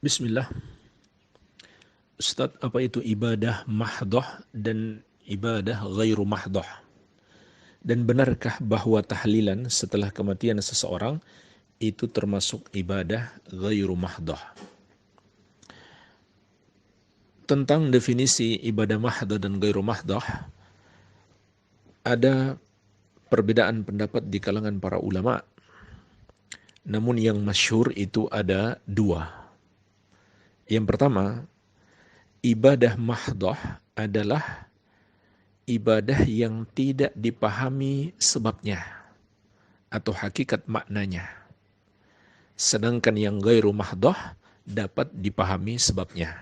Bismillah. Ustadz, apa itu ibadah mahdoh dan ibadah ghairu mahdoh? Dan benarkah bahwa tahlilan setelah kematian seseorang itu termasuk ibadah ghairu mahdoh? Tentang definisi ibadah mahdoh dan ghairu mahdoh, ada perbedaan pendapat di kalangan para ulama. Namun yang masyhur itu ada dua. Yang pertama, ibadah mahdoh adalah ibadah yang tidak dipahami sebabnya atau hakikat maknanya. Sedangkan yang ghairu mahdoh dapat dipahami sebabnya.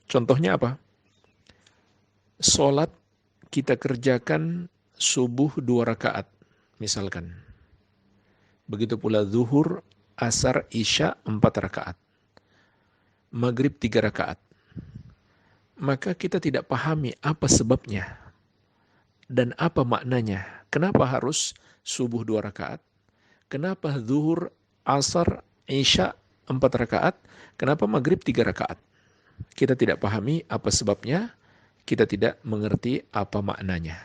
Contohnya apa? Salat kita kerjakan subuh 2 rakaat misalkan. Begitu pula zuhur, asar, isya 4 rakaat. Maghrib 3 rakaat. Maka kita tidak pahami apa sebabnya dan apa maknanya. Kenapa harus subuh 2 rakaat? Kenapa zuhur, asar, isya 4 rakaat? Kenapa maghrib 3 rakaat? Kita tidak pahami apa sebabnya, kita tidak mengerti apa maknanya.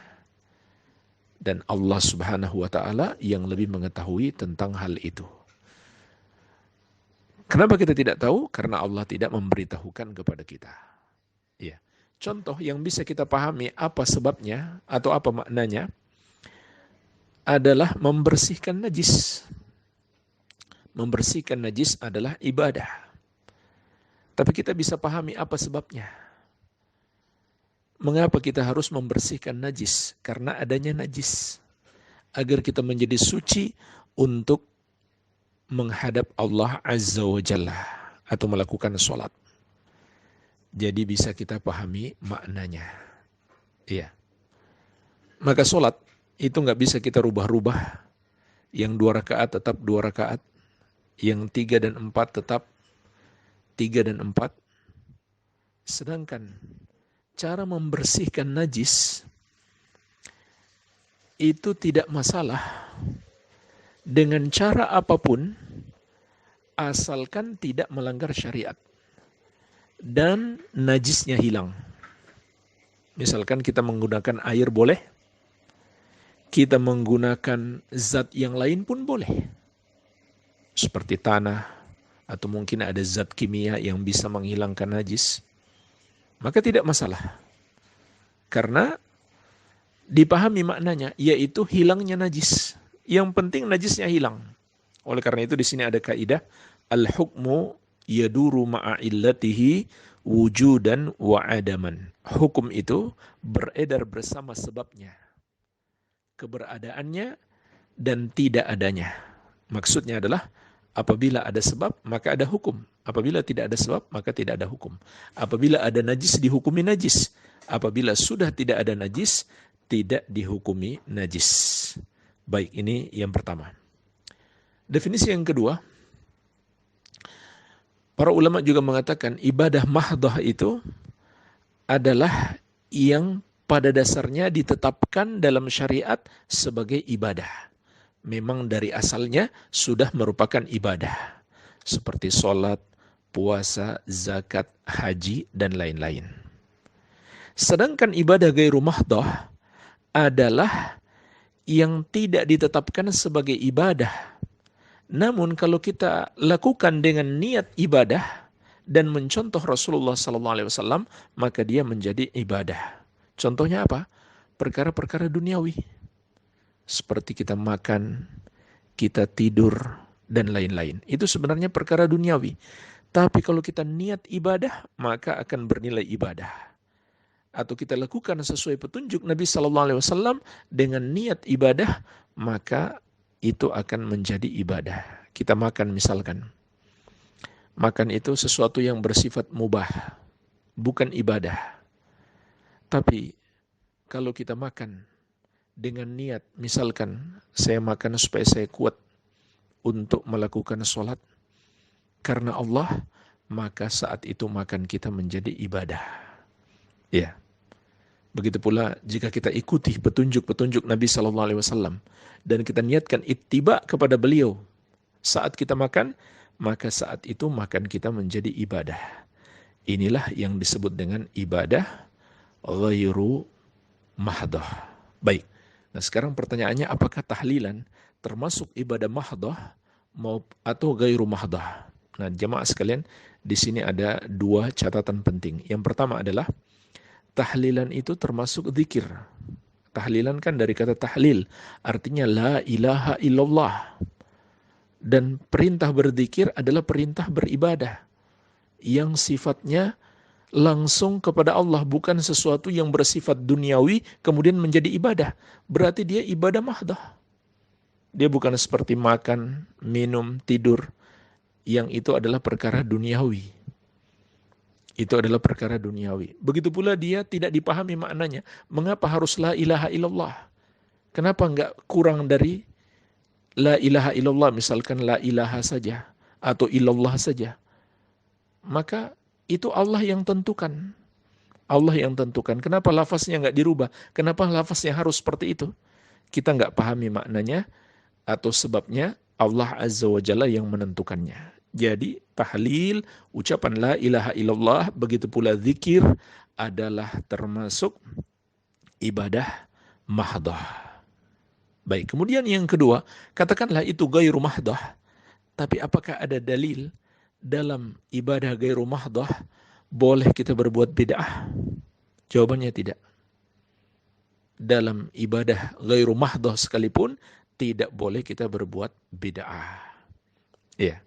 Dan Allah Subhanahu wa ta'ala yang lebih mengetahui tentang hal itu. Kenapa kita tidak tahu? Karena Allah tidak memberitahukan kepada kita. Ya. Contoh yang bisa kita pahami apa sebabnya atau apa maknanya adalah membersihkan najis. Membersihkan najis adalah ibadah. Tapi kita bisa pahami apa sebabnya. Mengapa kita harus membersihkan najis? Karena adanya najis. Agar kita menjadi suci untuk menghadap Allah Azza wa Jalla atau melakukan sholat. Jadi bisa kita pahami maknanya. Iya. Maka sholat itu nggak bisa kita rubah-rubah. Yang 2 rakaat tetap 2 rakaat. Yang 3 dan 4 tetap 3 dan 4. Sedangkan cara membersihkan najis itu tidak masalah. Dengan cara apapun, asalkan tidak melanggar syariat. Dan najisnya hilang. Misalkan kita menggunakan air boleh. Kita menggunakan zat yang lain pun boleh. Seperti tanah. Atau mungkin ada zat kimia yang bisa menghilangkan najis. Maka tidak masalah. Karena dipahami maknanya, yaitu hilangnya najis. Yang penting najisnya hilang. Oleh karena itu di sini ada kaidah al-hukmu yaduru ma'a illatihi wujudan wa adaman. Hukum itu beredar bersama sebabnya. Keberadaannya dan tidak adanya. Maksudnya adalah apabila ada sebab maka ada hukum. Apabila tidak ada sebab maka tidak ada hukum. Apabila ada najis dihukumi najis. Apabila sudah tidak ada najis tidak dihukumi najis. Baik, ini yang pertama. Definisi yang kedua, para ulama juga mengatakan ibadah mahdoh itu adalah yang pada dasarnya ditetapkan dalam syariat sebagai ibadah. Memang dari asalnya sudah merupakan ibadah. Seperti sholat, puasa, zakat, haji, dan lain-lain. Sedangkan ibadah ghairu mahdoh adalah yang tidak ditetapkan sebagai ibadah. Namun kalau kita lakukan dengan niat ibadah dan mencontoh Rasulullah SAW, maka dia menjadi ibadah. Contohnya apa? Perkara-perkara duniawi. Seperti kita makan, kita tidur, dan lain-lain. Itu sebenarnya perkara duniawi. Tapi kalau kita niat ibadah, maka akan bernilai ibadah. Atau kita lakukan sesuai petunjuk Nabi SAW dengan niat ibadah, maka itu akan menjadi ibadah. Kita makan misalkan. Makan itu sesuatu yang bersifat mubah, bukan ibadah. Tapi kalau kita makan dengan niat, misalkan saya makan supaya saya kuat untuk melakukan sholat karena Allah, maka saat itu makan kita menjadi ibadah. Ya. Begitu pula jika kita ikuti petunjuk-petunjuk Nabi SAW dan kita niatkan ittiba kepada beliau saat kita makan, maka saat itu makan kita menjadi ibadah. Inilah yang disebut dengan ibadah ghairu mahdoh. Baik. Nah sekarang pertanyaannya, apakah tahlilan termasuk ibadah mahdoh atau ghairu mahdoh? Nah jemaah sekalian, di sini ada dua catatan penting. Yang pertama adalah tahlilan itu termasuk zikir. Tahlilan kan dari kata tahlil, artinya la ilaha illallah. Dan perintah berzikir adalah perintah beribadah yang sifatnya langsung kepada Allah, bukan sesuatu yang bersifat duniawi kemudian menjadi ibadah. Berarti dia ibadah mahdoh. Dia bukan seperti makan, minum, tidur, yang itu adalah perkara duniawi. Itu adalah perkara duniawi. Begitu pula dia tidak dipahami maknanya. Mengapa harus la ilaha illallah? Kenapa enggak kurang dari la ilaha illallah, misalkan la ilaha saja atau illallah saja? Maka itu Allah yang tentukan. Allah yang tentukan. Kenapa lafaznya enggak dirubah? Kenapa lafaznya harus seperti itu? Kita enggak pahami maknanya atau sebabnya, Allah Azza wa Jalla yang menentukannya. Jadi tahlil, ucapan la ilaha illallah, begitu pula zikir adalah termasuk ibadah mahdoh. Baik, kemudian yang kedua, katakanlah itu ghairu mahdoh, tapi apakah ada dalil dalam ibadah ghairu mahdoh boleh kita berbuat bid'ah? Jawabannya tidak. Dalam ibadah ghairu mahdoh sekalipun tidak boleh kita berbuat bid'ah. Ya.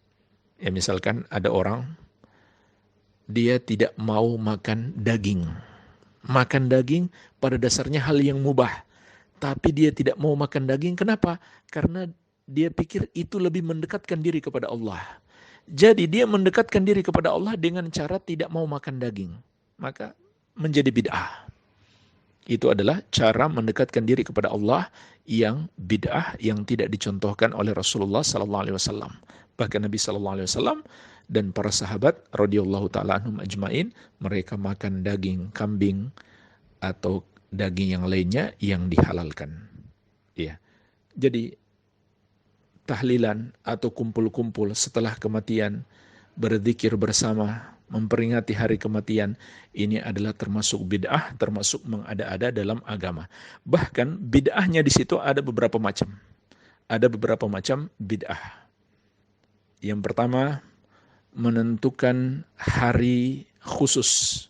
Ya misalkan ada orang, dia tidak mau makan daging. Makan daging pada dasarnya hal yang mubah. Tapi dia tidak mau makan daging, kenapa? Karena dia pikir itu lebih mendekatkan diri kepada Allah. Jadi dia mendekatkan diri kepada Allah dengan cara tidak mau makan daging. Maka menjadi bid'ah. Itu adalah cara mendekatkan diri kepada Allah yang bid'ah, yang tidak dicontohkan oleh Rasulullah SAW. Bahkan Nabi SAW dan para sahabat radhiyallahu ta'ala anhum ajmain, mereka makan daging kambing atau daging yang lainnya yang dihalalkan. Ya. Jadi tahlilan atau kumpul-kumpul setelah kematian, berzikir bersama, memperingati hari kematian, ini adalah termasuk bid'ah, termasuk mengada-ada dalam agama. Bahkan bid'ahnya di situ ada beberapa macam. Ada beberapa macam bid'ah. Yang pertama, menentukan hari khusus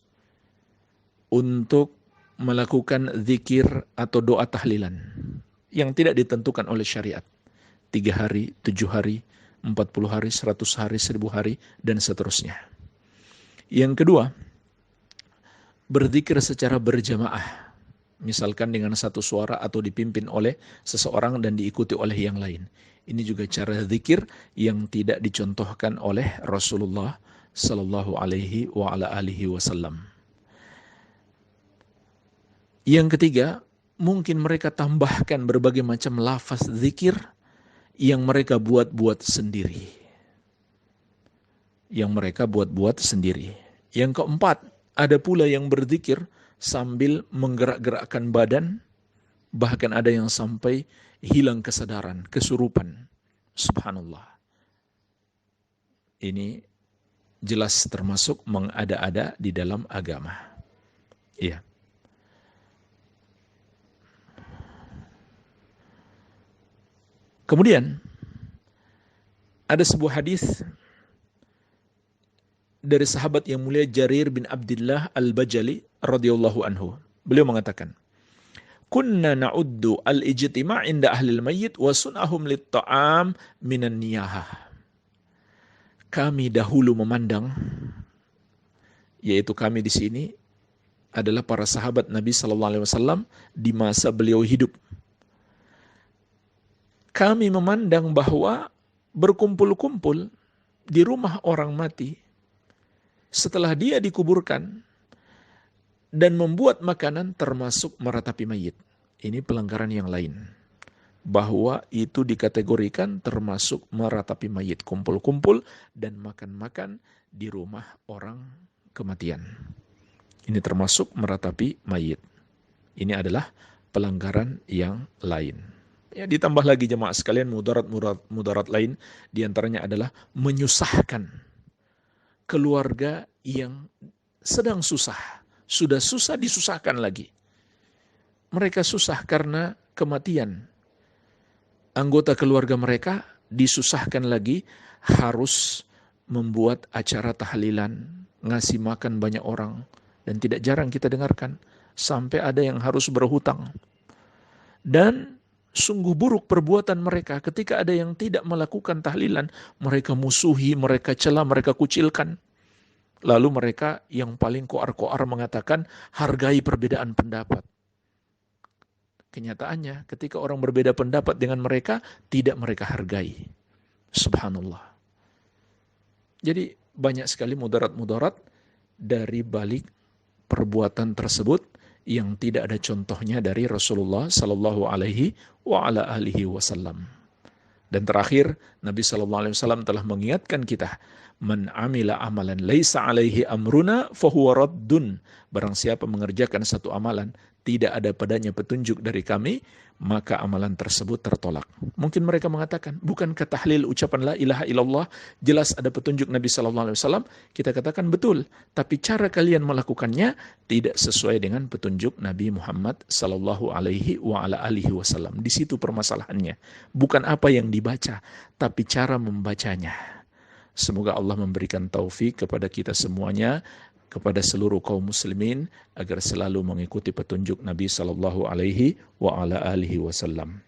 untuk melakukan zikir atau doa tahlilan yang tidak ditentukan oleh syariat. 3 hari, 7 hari, 40 hari, 100 hari, 1000 hari, dan seterusnya. Yang kedua, berzikir secara berjamaah. Misalkan dengan satu suara atau dipimpin oleh seseorang dan diikuti oleh yang lain. Ini juga cara zikir yang tidak dicontohkan oleh Rasulullah sallallahu alaihi wa ala alihi wasallam. Yang ketiga, mungkin mereka tambahkan berbagai macam lafaz zikir yang mereka buat-buat sendiri. Yang mereka buat-buat sendiri. Yang keempat, ada pula yang berzikir sambil menggerak-gerakkan badan, bahkan ada yang sampai hilang kesadaran, kesurupan. Subhanallah. Ini jelas termasuk mengada-ada di dalam agama. Iya. Kemudian ada sebuah hadis dari sahabat yang mulia Jarir bin Abdullah Al-Bajali radhiyallahu anhu. Beliau mengatakan, "Kunna na'uddu al-ijtima' inda ahli al-mayyit wa sun'ahum lit-ta'am minan niyahah." Kami dahulu memandang, yaitu kami di sini adalah para sahabat Nabi sallallahu alaihi wasallam di masa beliau hidup. Kami memandang bahwa berkumpul-kumpul di rumah orang mati setelah dia dikuburkan dan membuat makanan termasuk meratapi mayit. Ini pelanggaran yang lain. Bahwa itu dikategorikan termasuk meratapi mayit. Kumpul-kumpul dan makan-makan di rumah orang kematian. Ini termasuk meratapi mayit. Ini adalah pelanggaran yang lain. Ya, ditambah lagi jemaah sekalian mudarat lain, diantaranya adalah menyusahkan keluarga yang sedang susah. Sudah susah disusahkan lagi. Mereka susah karena kematian. Anggota keluarga mereka disusahkan lagi, harus membuat acara tahlilan, ngasih makan banyak orang. Dan tidak jarang kita dengarkan, sampai ada yang harus berhutang. Dan sungguh buruk perbuatan mereka ketika ada yang tidak melakukan tahlilan. Mereka musuhi, mereka cela, mereka kucilkan. Lalu mereka yang paling koar-koar mengatakan, hargai perbedaan pendapat. Kenyataannya ketika orang berbeda pendapat dengan mereka, tidak mereka hargai. Subhanallah. Jadi banyak sekali mudarat-mudarat dari balik perbuatan tersebut yang tidak ada contohnya dari Rasulullah sallallahu alaihi wa ala alihi wasallam. Dan terakhir, Nabi sallallahu alaihi wasallam telah mengingatkan kita, man amila amalan laisa alaihi amruna fahuwa raddun. Barang siapa mengerjakan satu amalan tidak ada padanya petunjuk dari kami, maka amalan tersebut tertolak. Mungkin mereka mengatakan, bukankah tahlil ucapan la ilaha illallah jelas ada petunjuk Nabi sallallahu alaihi wasallam? Kita katakan betul, tapi cara kalian melakukannya tidak sesuai dengan petunjuk Nabi Muhammad sallallahu alaihi wa ala alihi wasallam. Di situ permasalahannya. Bukan apa yang dibaca, tapi cara membacanya. Semoga Allah memberikan taufik kepada kita semuanya, kepada seluruh kaum muslimin, agar selalu mengikuti petunjuk Nabi sallallahu alaihi wa ala alihi wasallam.